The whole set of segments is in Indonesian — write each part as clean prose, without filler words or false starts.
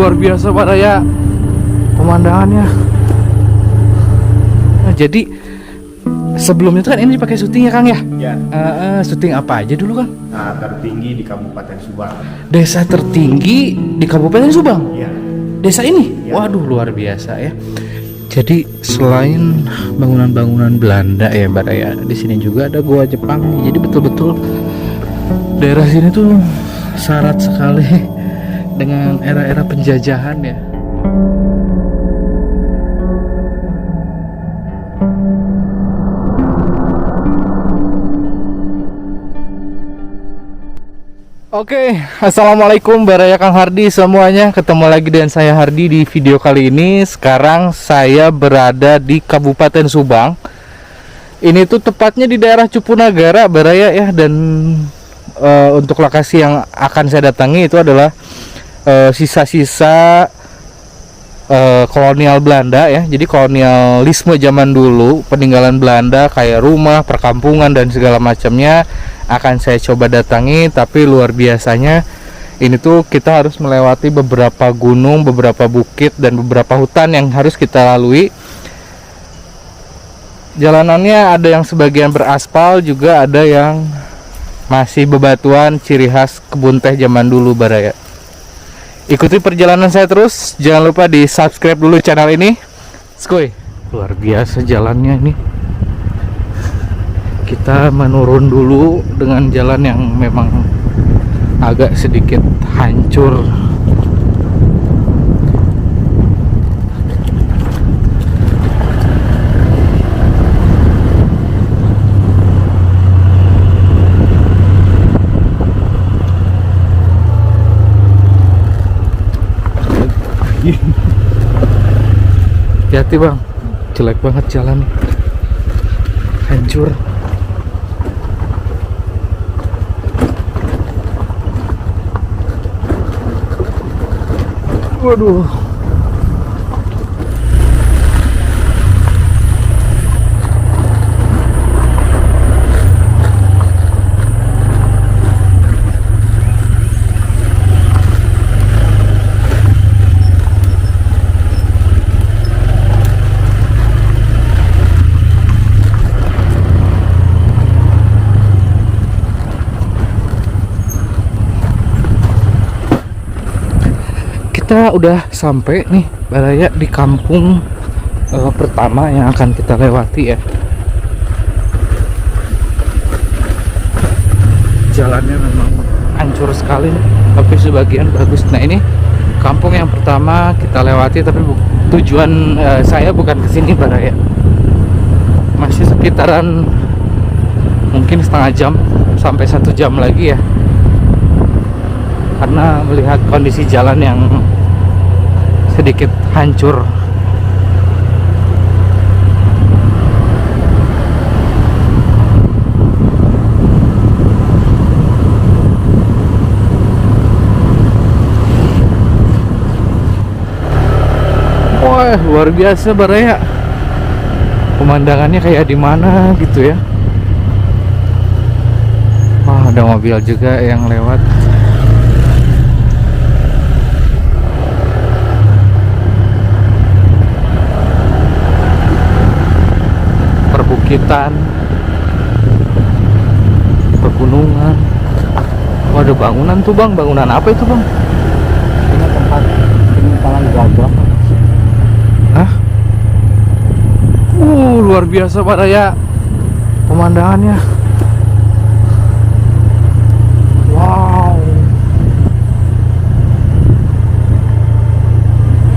luar biasa Pak Raya pemandangannya. Nah, jadi sebelumnya itu kan ini dipakai syuting ya Kang ya? Ya. Syuting apa aja dulu Kang? Nah, tertinggi di Kabupaten Subang. Desa tertinggi di Kabupaten Subang. Ya. Desa ini? Ya. Waduh luar biasa ya. Jadi selain bangunan-bangunan Belanda ya Mbak Raya, di sini juga ada gua Jepang. Jadi betul-betul daerah sini tuh syarat sekali dengan era-era penjajahan ya. Oke, assalamualaikum Mbak Raya, Kang Hardi semuanya. Ketemu lagi dengan saya Hardi di video kali ini. Sekarang saya berada di Kabupaten Subang. Ini tuh tepatnya di daerah Cupunagara Mbak Raya ya. Dan untuk lokasi yang akan saya datangi itu adalah sisa-sisa kolonial Belanda ya. Jadi kolonialisme zaman dulu, peninggalan Belanda kayak rumah, perkampungan dan segala macamnya akan saya coba datangi. Tapi luar biasanya ini tuh kita harus melewati beberapa gunung, beberapa bukit dan beberapa hutan yang harus kita lalui. Jalanannya ada yang sebagian beraspal, juga ada yang masih bebatuan, ciri khas kebun teh zaman dulu Baraya. Ikuti perjalanan saya terus, jangan lupa di subscribe dulu channel ini. Skoy, luar biasa jalannya ini. Kita menurun dulu dengan jalan yang memang agak sedikit hancur. Hati-hati bang, jelek banget jalan, hancur. Waduh. Kita udah sampai nih Baraya di kampung pertama yang akan kita lewati ya. Jalannya memang hancur sekali nih, tapi sebagian bagus. Nah ini kampung yang pertama kita lewati, tapi tujuan saya bukan ke sini Baraya. Masih sekitaran mungkin setengah jam sampai 1 jam lagi ya, karena melihat kondisi jalan yang sedikit hancur. Wah, luar biasa Baraya. Pemandangannya kayak di mana gitu ya. Wah, ada mobil juga yang lewat. Perbukitan, pegunungan. Oh, ada bangunan tuh bang. Bangunan apa itu bang? Ini tempat penyimpanan gabah. Hah? Luar biasa Pak Raya pemandangannya. Wow.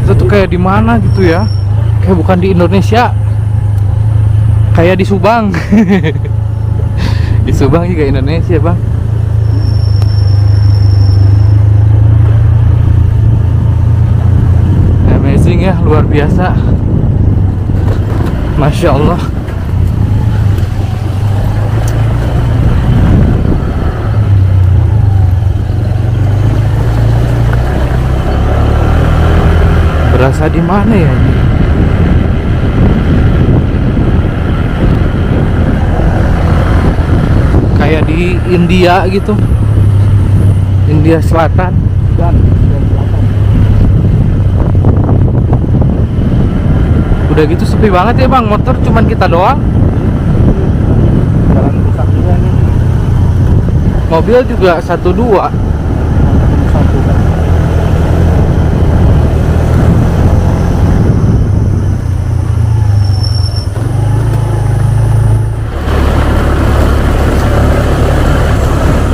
Kita tuh kayak di mana gitu ya? Kayak bukan di Indonesia. Kayak di Subang. Di Subang juga Indonesia bang. Amazing ya, luar biasa. Masya Allah. Berasa di mana ya ini? Kayak di India gitu, India Selatan. Udah gitu sepi banget ya bang, motor cuman kita doang. Jalan rusak juga nih. Mobil juga 1-2. Satu kan.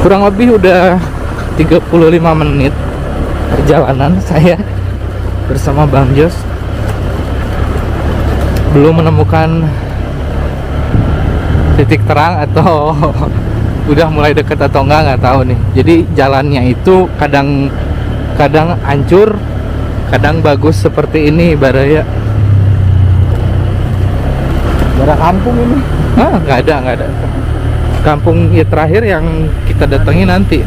Kurang lebih udah 35 menit perjalanan saya bersama Bang Jos. Belum menemukan titik terang atau udah mulai deket atau nggak tahu nih. Jadi jalannya itu kadang hancur, kadang bagus seperti ini Baraya. Daerah kampung ini. Nggak ada. Kampung ya terakhir yang kita datangi nanti.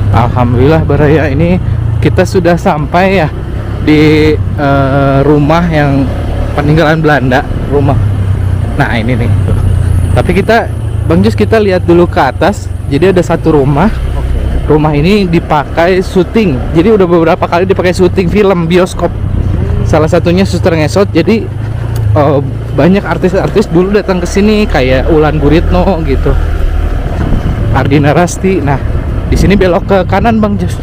Alhamdulillah Baraya, ini kita sudah sampai ya di rumah yang peninggalan Belanda, rumah. Nah ini nih. Tapi Bang Jus, kita lihat dulu ke atas. Jadi ada satu rumah. Rumah ini dipakai syuting. Jadi udah beberapa kali dipakai syuting film bioskop. Salah satunya Suster Ngesot. Jadi banyak artis-artis dulu datang ke sini kayak Ulan Guritno gitu. Ardina Rasti. Nah, di sini belok ke kanan Bang Jus.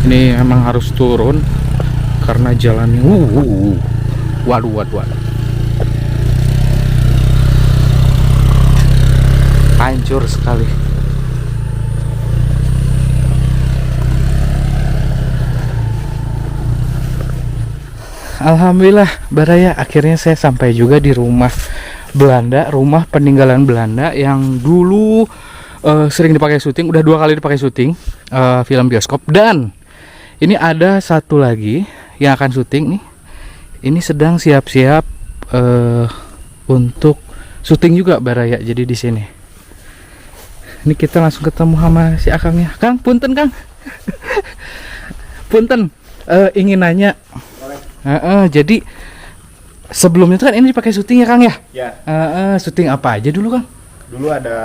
Ini emang harus turun karena jalannya waduh. Hancur sekali. Alhamdulillah Baraya, akhirnya saya sampai juga di rumah Belanda, rumah peninggalan Belanda yang dulu sering dipakai syuting, udah 2 kali dipakai syuting film bioskop. Dan ini ada satu lagi yang akan syuting nih. Ini sedang siap-siap untuk syuting juga Baraya. Jadi di sini. Ini kita langsung ketemu sama si Akangnya. Kang, punten Kang. Punten, ingin nanya. Jadi sebelumnya itu kan ini dipakai syuting ya Kang ya? Ya. Syuting apa aja dulu Kang? Dulu ada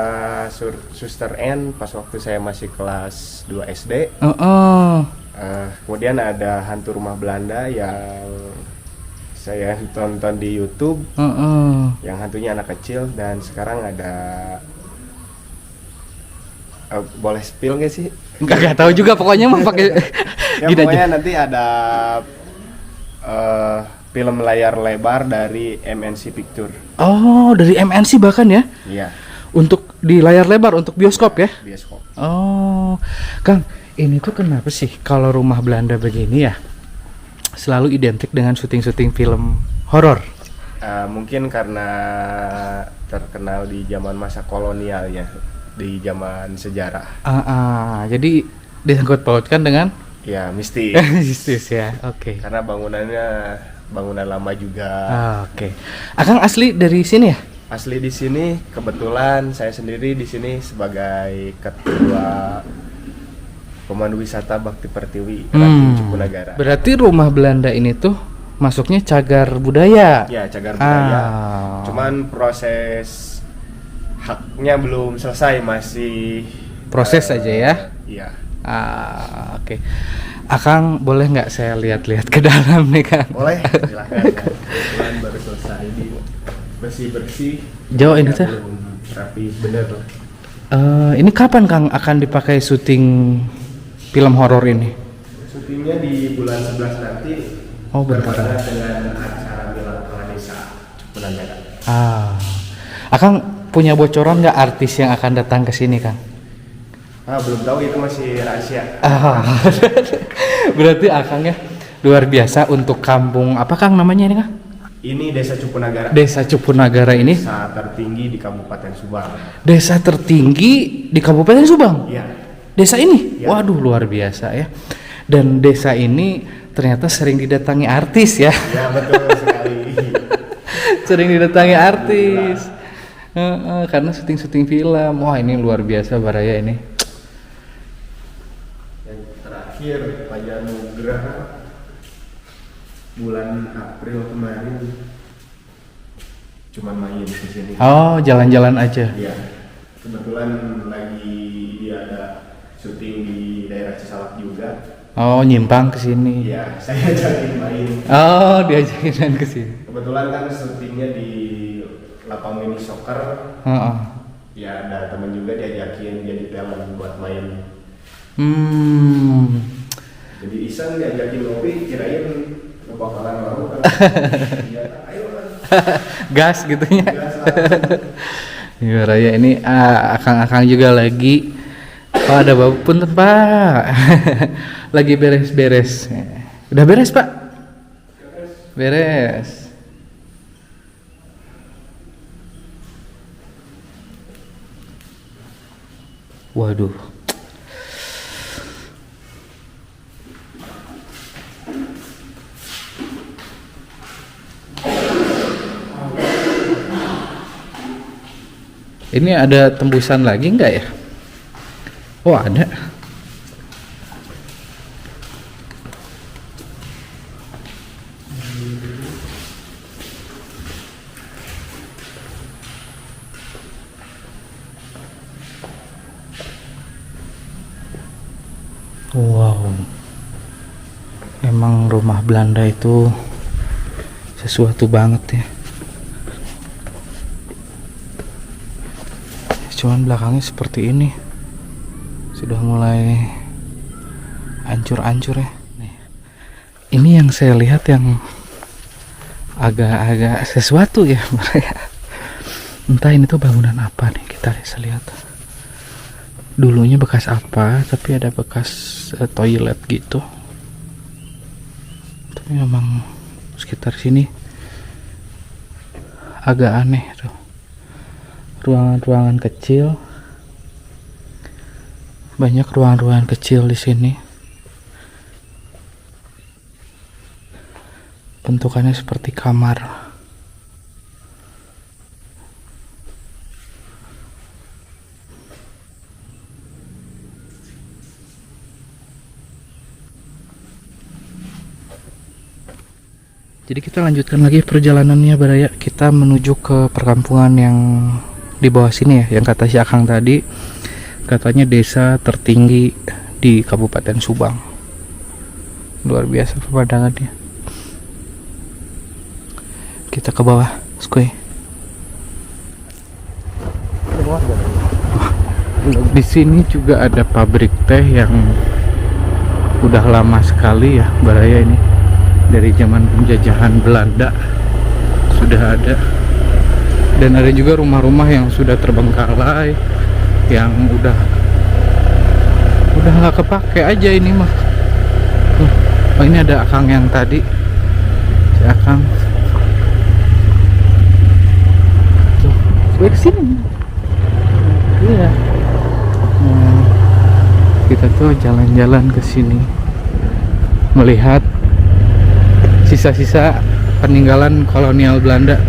Suster N pas waktu saya masih kelas 2 SD. Kemudian ada Hantu Rumah Belanda yang saya tonton di YouTube, yang hantunya anak kecil. Dan sekarang ada boleh spill nggak sih? Nggak tahu juga, pokoknya mah pakai ya, gini pokoknya aja. nanti ada film layar lebar dari MNC Picture. Oh, dari MNC bahkan ya? Iya, Untuk di layar lebar, untuk bioskop ya? bioskop. Oh, Kang, ini tuh kenapa sih kalau rumah Belanda begini ya selalu identik dengan syuting-syuting film horor? Mungkin karena terkenal di zaman masa kolonial ya, di zaman sejarah. Jadi disangkut pautkan dengan Ya, mistis. mistis ya. Oke. Karena bangunannya bangunan lama juga. Oke. Akang asli dari sini ya? Asli di sini, kebetulan saya sendiri di sini sebagai ketua Pemandu Wisata Bakti Pertiwi Ranting Cipunagara. Berarti rumah Belanda ini tuh masuknya cagar budaya. Ya, cagar budaya. Cuman proses haknya belum selesai, masih Proses aja ya. Iya. Oke. Akang boleh nggak saya lihat-lihat ke dalam nih Kang? Boleh, silakan. Kebetulan baru selesai di bersih-bersih. Jauh ini tuh. Belum rapi bener lah. Ini kapan Kang akan dipakai syuting film horor ini? Syutingnya di bulan 11 nanti. Oh, bentar. Berbarengan dengan acara Milan Kepala Desa Cipunagara. Akang punya bocoran nggak artis yang akan datang ke sini Kang? Belum tahu, itu masih rahasia. Berarti Akangnya luar biasa untuk kampung apa Kang namanya ini Kang? Ini Desa Cipunagara. Desa Cipunagara ini Desa tertinggi di Kabupaten Subang. desa tertinggi di Kabupaten Subang. Iya. Desa ini? Ya. Waduh, luar biasa ya. Dan desa ini ternyata sering didatangi artis ya. Ya betul sekali. Sering didatangi artis. Karena syuting-syuting film. Wah, ini luar biasa Baraya ini. Yang terakhir Paya Nugraha bulan April kemarin cuman main di sini. Oh, jalan-jalan aja. Iya. Kebetulan lagi dia ada syuting di daerah Cisalak juga. Oh, nyimpang ke sini. Iya, saya ajakin main. Oh, diajakin main ke sini. Kebetulan kan syutingnya di lapang mini soccer. Heeh. Ya ada temen juga diajakin jadi talent buat main. Jadi iseng diajakin ngopi, kirain lu bakalan mau kan. Ya, ayo lah. Gas gitunya. Gas langsung. Iya Raya ini akang-akang juga lagi. Oh, ada bapak punten Pak. Lagi beres-beres. Udah beres Pak? Beres. Waduh. Ini ada tembusan lagi nggak ya? Oh ada. Wow. Emang rumah Belanda itu sesuatu banget ya. Cuman belakangnya seperti ini. Sudah mulai hancur-hancur ya. Nih. Ini yang saya lihat yang agak-agak sesuatu ya. Entah ini tuh bangunan apa nih, kita bisa lihat. Dulunya bekas apa, tapi ada bekas toilet gitu. Tapi memang sekitar sini agak aneh tuh. Ruangan-ruangan kecil. Banyak ruangan-ruangan kecil di sini. Bentukannya seperti kamar. Jadi kita lanjutkan lagi perjalanannya Baraya. Kita menuju ke perkampungan yang di bawah sini ya, yang kata si Akang tadi katanya desa tertinggi di Kabupaten Subang. Luar biasa pemandangannya. Kita ke bawah, skuy. Di sini juga ada pabrik teh yang udah lama sekali ya Baraya ini. Dari zaman penjajahan Belanda sudah ada. Dan ada juga rumah-rumah yang sudah terbengkalai, yang udah nggak kepake aja ini mah. Oh ini ada Akang yang tadi, si Akang. Tuh, ke sini. Iya. Kita tuh jalan-jalan ke sini, melihat sisa-sisa peninggalan kolonial Belanda.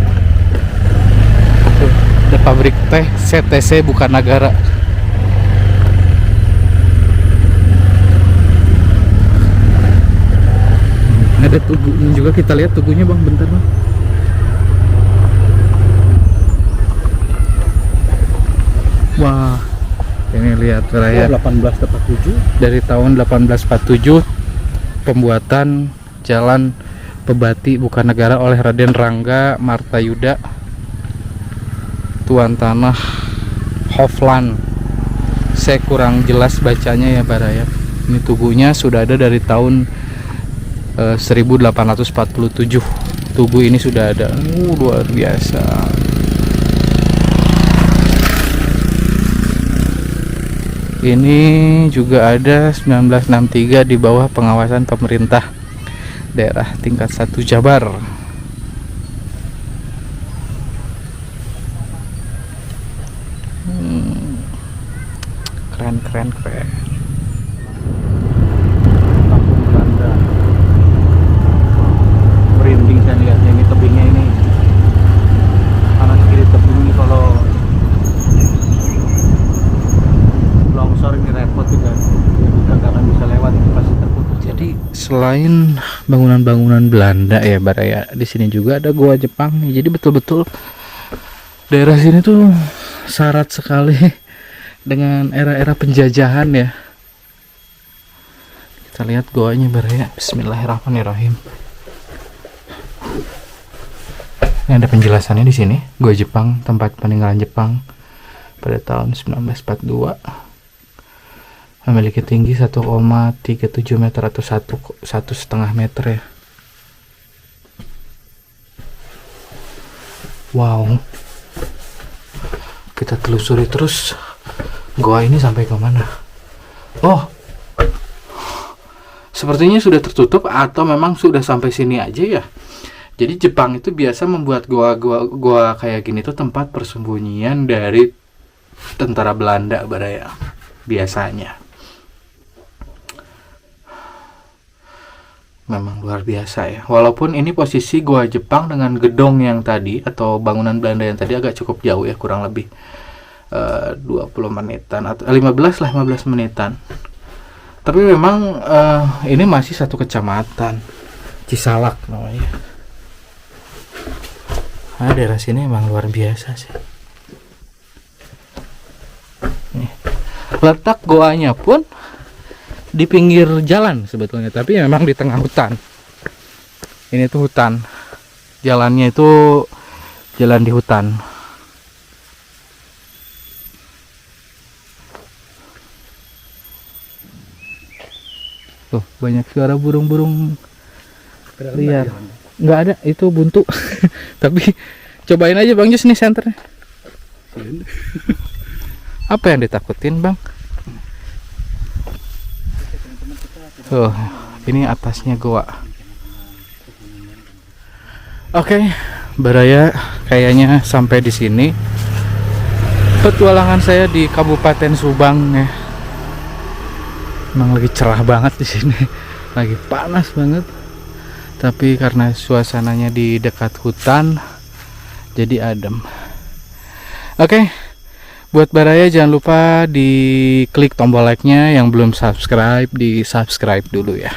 Ada pabrik teh CTC bukan negara. Ada tugunya juga, kita lihat tugunya Bang, bentar Bang. Wah, ini lihat Raya. 1847 Dari tahun 1847 pembuatan jalan Pebati bukan negara oleh Raden Rangga Martayuda, Tuan Tanah Hofland. Saya kurang jelas bacanya ya Baraya. Ini tugunya sudah ada dari tahun 1847. Tugu ini sudah ada. Luar biasa. Ini juga ada 1963 di bawah pengawasan pemerintah daerah tingkat 1 Jabar. Keren. selain bangunan-bangunan Belanda ya Baraya, di sini juga ada gua Jepang nih. Jadi betul-betul daerah sini tuh syarat sekali dengan era-era penjajahan ya. Kita lihat goanya Baraya. Bismillahirrahmanirrahim. Ini ada penjelasannya di sini. Gua Jepang, tempat peninggalan Jepang pada tahun 1942. Memiliki tinggi 1,37 meter atau 1,5 meter ya. Wow. Kita telusuri terus goa ini sampai ke mana. Oh, sepertinya sudah tertutup atau memang sudah sampai sini aja ya. Jadi Jepang itu biasa membuat goa kayak gini tuh tempat persembunyian dari tentara Belanda Baraya biasanya. Memang luar biasa ya. Walaupun ini posisi gua Jepang dengan gedung yang tadi atau bangunan Belanda yang tadi agak cukup jauh ya, kurang lebih 20 menitan atau 15 menitan. Tapi memang ini masih satu kecamatan, Cisalak namanya. Nah, daerah sini memang luar biasa sih. Nih. Letak goanya pun di pinggir jalan sebetulnya, tapi memang di tengah hutan. Ini tuh hutan, jalannya itu jalan di hutan. Tuh banyak suara burung-burung liar. Nggak ada, itu buntu. Tapi cobain aja Bang Jus nih senternya. Apa yang ditakutin Bang? Ini atasnya goa. Oke, Baraya kayaknya sampai di sini petualangan saya di Kabupaten Subang ya. Emang lagi cerah banget di sini, lagi panas banget. Tapi karena suasananya di dekat hutan, jadi adem. Oke. Buat Baraya jangan lupa di klik tombol like-nya, yang belum subscribe di subscribe dulu ya.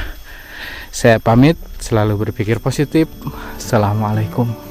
Saya pamit, selalu berpikir positif. Assalamualaikum.